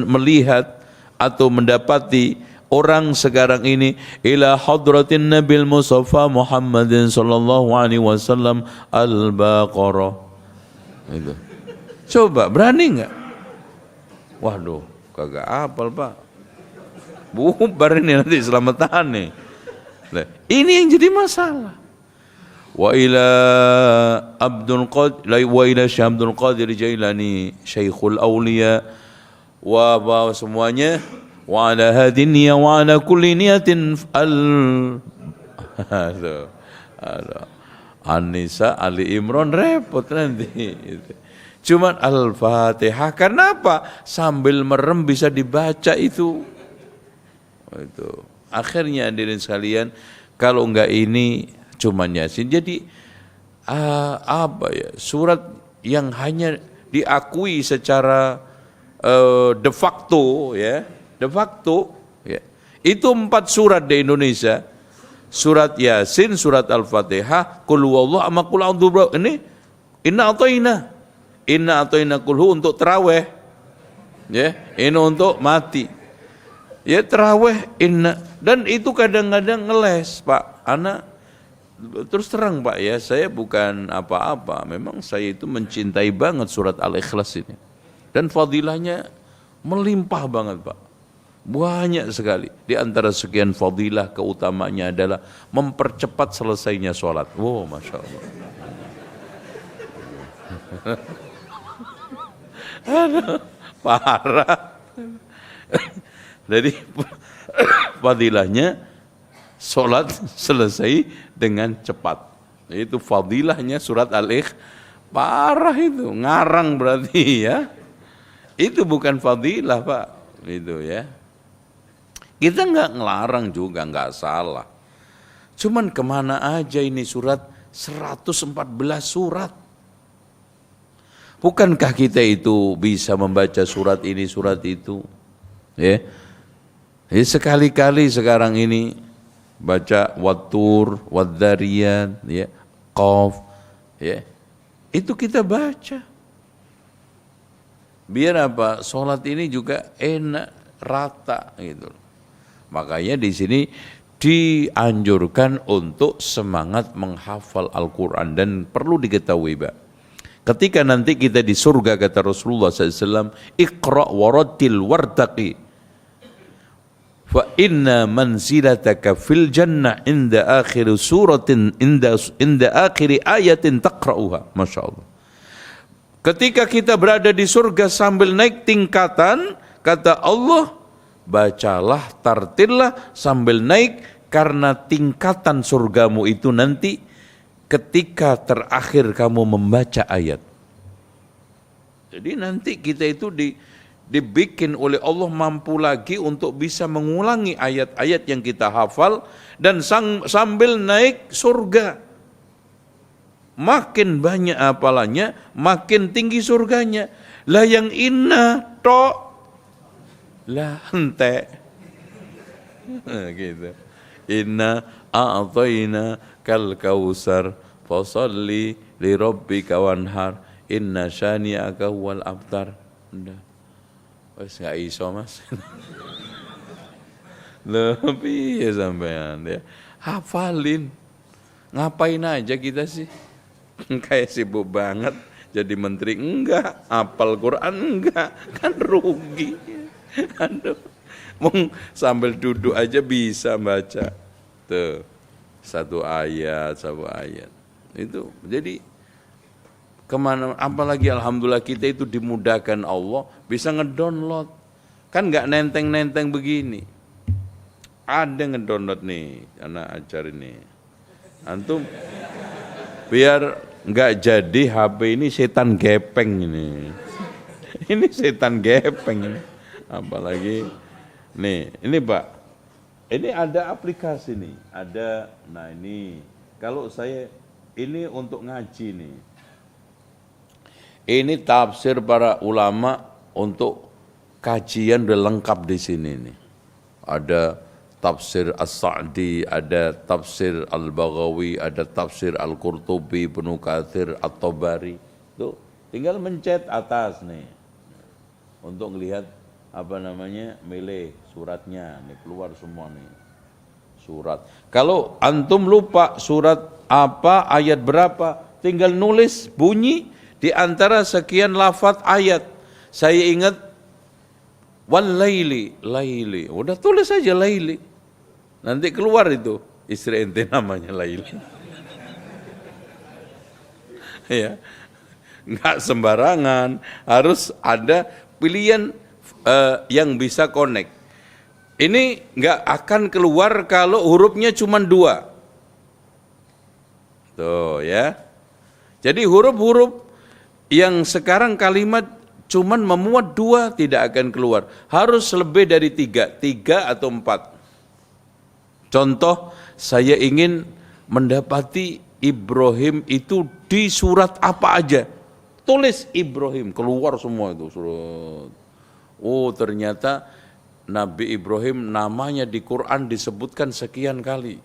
Speaker 1: melihat atau mendapati orang sekarang ini ila hadratin Nabil Mustafa Muhammadin sallallahu alaihi wasallam Al-Baqarah. Itu. Coba berani enggak? Waduh, kagak hafal, Pak. Bubar ini nanti selamatan nih. Ini yang jadi masalah. Wa ila Abdul Qadir wa ila Syekh Abdul Qadir Jailani Syekhul Auliya wa semuanya wa ala hadiniya wa ala kulli niyatin An-Nisa Ali Imran repot nanti. Cuman Al-Fatihah kenapa? Sambil merem bisa dibaca itu. Itu akhirnya hadirin sekalian, kalau enggak ini cuman Yasin. Jadi apa ya, surat yang hanya diakui secara de facto ya, itu 4 surat di Indonesia. Surat Yasin, surat Al-Fatihah, Qul huwallahu sama Qul a'udzu. Ini Inna a'tayna kulhu untuk tarawih. Ya, ini untuk mati. Ya tarawih inna, dan itu kadang-kadang ngeles, Pak. Anak terus terang, Pak, ya, saya bukan apa-apa. Memang saya itu mencintai banget surat Al-Ikhlas ini. Dan fadilahnya melimpah banget, Pak. Banyak sekali. Di antara sekian fadilah keutamanya adalah mempercepat selesainya sholat. Wow, Masya Allah. Aduh, parah. Jadi fadilahnya sholat selesai dengan cepat. Itu fadilahnya surat Al-Ikhlas. Parah itu, ngarang berarti ya. Itu bukan fadilah Pak, itu ya. Kita nggak ngelarang juga, nggak salah. Cuman kemana aja ini surat, 114 surat. Bukankah kita itu bisa membaca surat ini, surat itu? Ya, sekali-kali sekarang ini baca Wat-Tur, Wad-Dzariyat, ya, Qaf, ya. Itu kita baca. Biar apa? Sholat ini juga enak, rata gitu. Makanya di sini dianjurkan untuk semangat menghafal Al-Quran. Dan perlu diketahui, Pak, ketika nanti kita di surga, kata Rasulullah SAW, Iqra' warattil wartaqi, fa inna manzilataka fil jannah inda akhir suratin inda akhir ayatin taqra'uha. Masya Allah. Ketika kita berada di surga sambil naik tingkatan, kata Allah, bacalah, tartillah sambil naik, karena tingkatan surgamu itu nanti ketika terakhir kamu membaca ayat. Jadi nanti kita itu dibikin oleh Allah mampu lagi untuk bisa mengulangi ayat-ayat yang kita hafal dan sambil naik surga. Makin banyak hafalannya, makin tinggi surganya. Lah yang inna tok, lah ente. Gitu. Inna a'tayna kal kausar fasalli li rabbika wanhar inna syani'aka wal abtar. Udah. Wes gak iso Mas. Lebih ya sampean ya. Hafalin. Ngapain aja kita sih? Kayak sibuk banget jadi menteri, enggak, hafal Quran enggak, kan rugi. Aduh, sambil duduk aja bisa baca tuh satu ayat. Itu jadi kemana, apalagi alhamdulillah kita itu dimudahkan Allah bisa ngedownload, kan enggak nenteng begini. Ada ngedownload nih, anak ajar ini, antum biar nggak jadi HP ini setan gepeng ini. Ini setan gepeng ini. Apalagi nih, ini Pak. Ini ada aplikasi nih, ada. Nah ini kalau saya ini untuk ngaji nih. Ini tafsir para ulama untuk kajian udah lengkap di sini nih. Ada tafsir As-Sa'di, ada tafsir Al-Baghawi, ada tafsir Al-Qurtubi, Ibnu Katsir, At-Tabari. Tuh, tinggal mencet atas nih. Untuk melihat milih suratnya, nih keluar semua nih. Surat. Kalau antum lupa surat apa, ayat berapa, tinggal nulis bunyi di antara sekian lafaz ayat. Saya ingat wal laili, udah tulis aja laili. Nanti keluar itu istri ente namanya Laili. Ya, nggak sembarangan, harus ada pilihan yang bisa connect. Ini nggak akan keluar kalau hurufnya cuma 2. Tuh ya. Jadi huruf-huruf yang sekarang kalimat cuman memuat 2 tidak akan keluar. Harus lebih dari 3 atau 4. Contoh, saya ingin mendapati Ibrahim itu di surat apa aja. Tulis Ibrahim, keluar semua itu surat. Oh, ternyata Nabi Ibrahim namanya di Quran disebutkan sekian kali.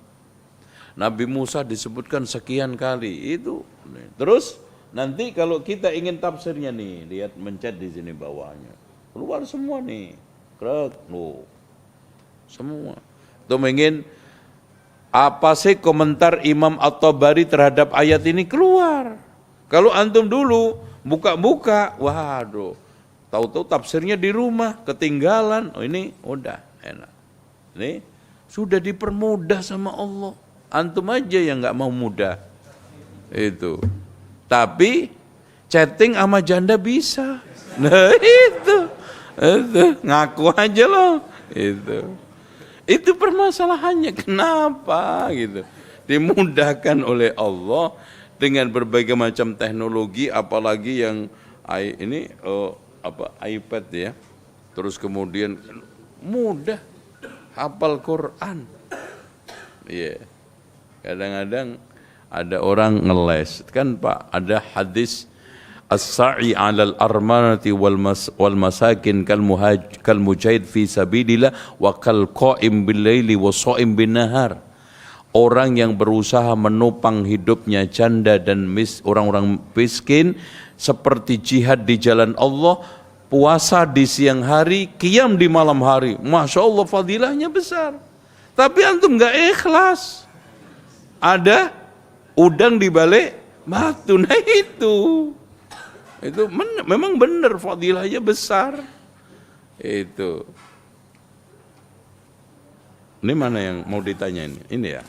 Speaker 1: Nabi Musa disebutkan sekian kali. Itu. Terus nanti kalau kita ingin tafsirnya nih, lihat mencet di sini bawahnya. Keluar semua nih. Krek, loh. Semua. Itu ingin apa sih komentar Imam At-Tabari terhadap ayat ini, keluar. Kalau antum dulu buka-buka, waduh, tahu-tahu tafsirnya di rumah ketinggalan. Oh, ini udah enak. Ini sudah dipermudah sama Allah. Antum aja yang nggak mau mudah. Itu. Tapi chatting sama janda bisa. Nah itu ngaku aja loh. Itu permasalahannya, kenapa gitu. dimudahkan oleh Allah dengan berbagai macam teknologi, apalagi yang ini iPad ya. Terus kemudian mudah hafal Quran. Iya. Kadang-kadang ada orang ngeles. Kan Pak, ada hadis as-sa'i 'alal armanati wal masakin kal mujahid fi sabilillah wa kal qa'im bil laili wa sha'im bin nahar. Orang yang berusaha menopang hidupnya janda dan orang-orang miskin seperti jihad di jalan Allah, puasa di siang hari, qiyam di malam hari. Masya Allah, fadilahnya besar. Tapi antum nggak ikhlas. Ada udang di balik batu. Nah itu memang benar, fadilahnya besar. Itu. Ini mana yang mau ditanya ini? Ini ya.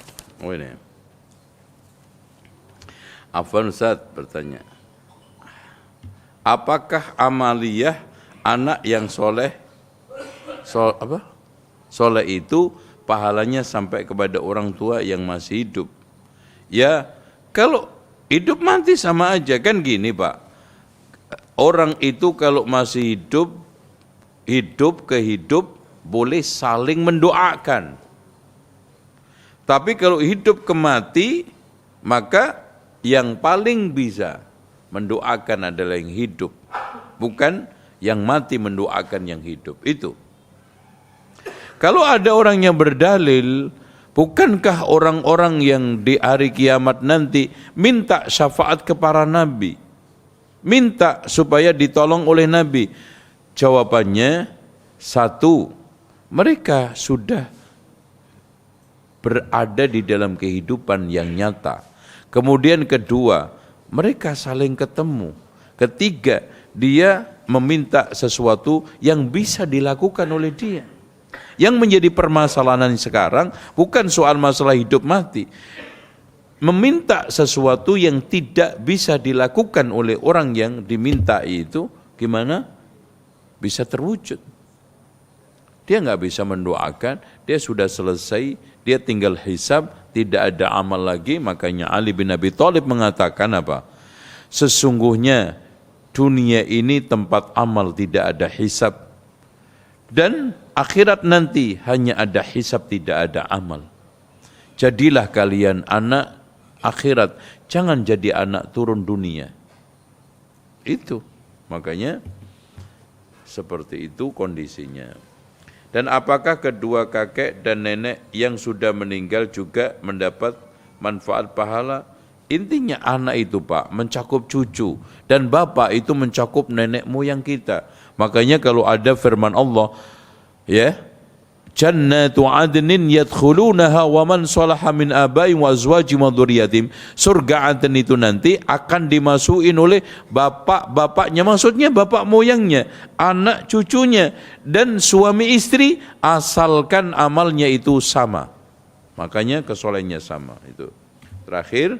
Speaker 1: Oh ini. Afwan Ustaz bertanya. Apakah amaliyah anak yang soleh itu pahalanya sampai kepada orang tua yang masih hidup? Ya, kalau hidup mati sama aja kan gini Pak. Orang itu kalau masih hidup boleh saling mendoakan. Tapi kalau hidup ke mati, maka yang paling bisa mendoakan adalah yang hidup, bukan yang mati mendoakan yang hidup. Itu. Kalau ada orang yang berdalil, bukankah orang-orang yang di hari kiamat nanti minta syafaat ke para nabi, minta supaya ditolong oleh nabi? Jawabannya, satu, mereka sudah berada di dalam kehidupan yang nyata. Kemudian kedua, mereka saling ketemu. Ketiga, dia meminta sesuatu yang bisa dilakukan oleh dia. Yang menjadi permasalahan sekarang bukan soal masalah hidup mati. Meminta sesuatu yang tidak bisa dilakukan oleh orang yang diminta itu, gimana bisa terwujud? Dia nggak bisa mendoakan, dia sudah selesai, dia tinggal hisab, tidak ada amal lagi. Makanya Ali bin Abi Thalib mengatakan apa? Sesungguhnya dunia ini tempat amal, tidak ada hisab. Dan akhirat nanti hanya ada hisab, tidak ada amal. Jadilah kalian anak akhirat, jangan jadi anak turun dunia. Itu, makanya seperti itu kondisinya. Dan apakah kedua kakek dan nenek yang sudah meninggal juga mendapat manfaat pahala? Intinya anak itu Pak mencakup cucu, dan bapak itu mencakup nenek moyang kita. Makanya kalau ada firman Allah, ya, Jannatu adnin yadkhulunaha wa man salaha min abaihim wa azwajihim wa dzurriyyatim. Surga Aden itu nanti akan dimasukin oleh bapak-bapaknya, maksudnya bapak moyangnya, anak cucunya, dan suami istri, asalkan amalnya itu sama. Makanya kesolehannya sama. Itu. Terakhir,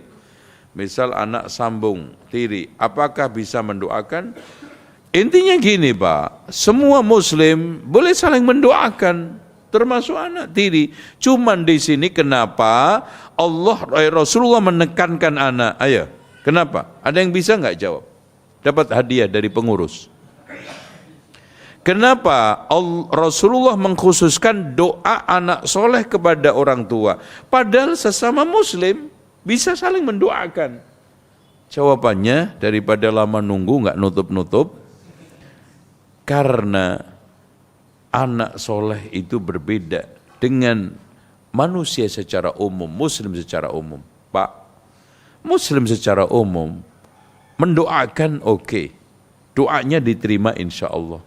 Speaker 1: misal anak sambung tiri, apakah bisa mendoakan? Intinya gini Pak, semua muslim boleh saling mendoakan, termasuk anak tiri. Cuman di sini kenapa Rasulullah menekankan anak? Ayo, kenapa? Ada yang bisa nggak jawab? Dapat hadiah dari pengurus. Kenapa Rasulullah mengkhususkan doa anak soleh kepada orang tua? Padahal sesama muslim bisa saling mendoakan. Jawabannya, daripada lama nunggu nggak nutup-nutup, karena anak soleh itu berbeda dengan manusia secara umum, muslim secara umum. Pak, muslim secara umum mendoakan oke, doanya diterima insya Allah.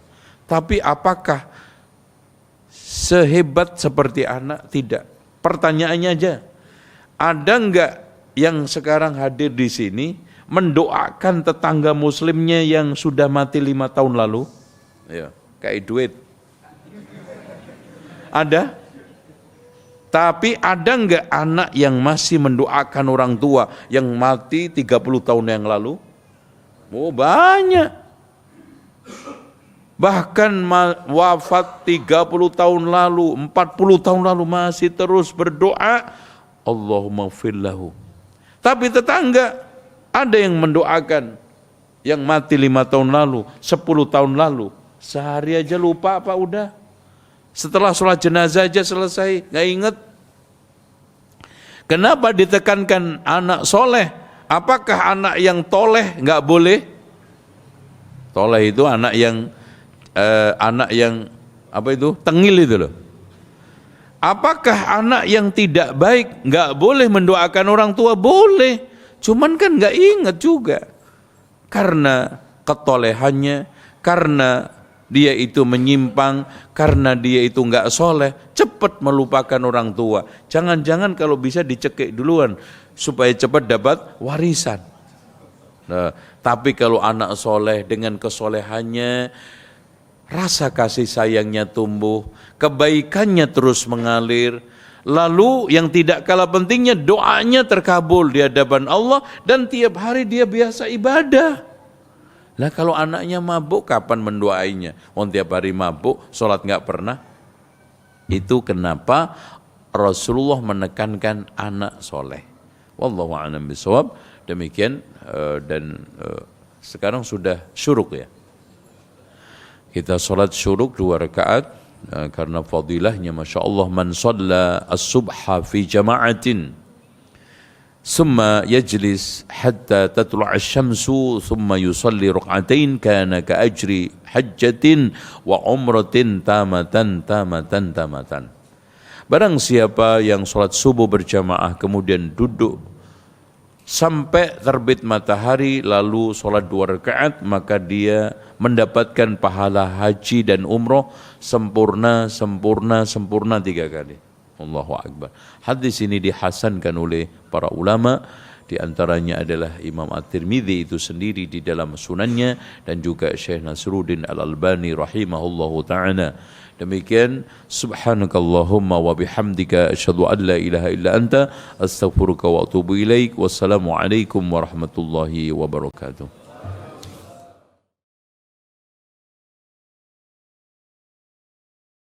Speaker 1: Tapi apakah sehebat seperti anak? Tidak. Pertanyaannya aja, ada enggak yang sekarang hadir di sini mendoakan tetangga muslimnya yang sudah mati 5 tahun lalu? Ya, kayak duit. Ada? Tapi ada enggak anak yang masih mendoakan orang tua yang mati 30 tahun yang lalu? Oh, banyak. Bahkan wafat 30 tahun lalu, 40 tahun lalu masih terus berdoa. Allahumma ighfir lahu. Tapi tetangga ada yang mendoakan yang mati 5 tahun lalu, 10 tahun lalu, sehari aja lupa apa udah. Setelah sholat jenazah aja selesai, nggak inget. Kenapa ditekankan anak soleh? Apakah anak yang toleh nggak boleh? Toleh itu anak yang apa itu? Tengil itu loh. Apakah anak yang tidak baik nggak boleh mendoakan orang tua? Boleh, cuman kan nggak ingat juga. Karena ketolehannya, karena dia itu menyimpang, karena dia itu nggak soleh, cepat melupakan orang tua. Jangan-jangan kalau bisa dicekik duluan supaya cepat dapat warisan. Nah, tapi kalau anak soleh dengan kesolehannya, rasa kasih sayangnya tumbuh, kebaikannya terus mengalir, lalu yang tidak kalah pentingnya doanya terkabul di hadapan Allah dan tiap hari dia biasa ibadah. Nah kalau anaknya mabuk kapan mendoainya? Tiap hari mabuk, sholat nggak pernah. Itu kenapa Rasulullah menekankan anak soleh. Wallahu a'lam bishawab. Demikian dan sekarang sudah syuruk ya. Kita sholat syuruk 2 rakaat karena fadilahnya Masya Allah man shalla as-subha fi jama'atin summa yajlis hatta tatlu'a asy-syamsu summa yusalli rak'atain kana ka ajri hajjatin wa umratin tamatan. Barang siapa yang sholat subuh berjamaah kemudian duduk sampai terbit matahari lalu sholat 2 rakaat, maka dia mendapatkan pahala haji dan umroh sempurna 3 kali. Allahu Akbar. Hadis ini dihasankan oleh para ulama, di antaranya adalah Imam At-Tirmidzi itu sendiri di dalam sunannya dan juga Syekh Nasruddin Al-Albani rahimahullahu ta'ala. Demikian, subhanakallahumma wa bihamdika asyhadu an la ilaha illa anta astaghfiruka wa atubu ilaik. Wassalamu alaikum warahmatullahi wabarakatuh.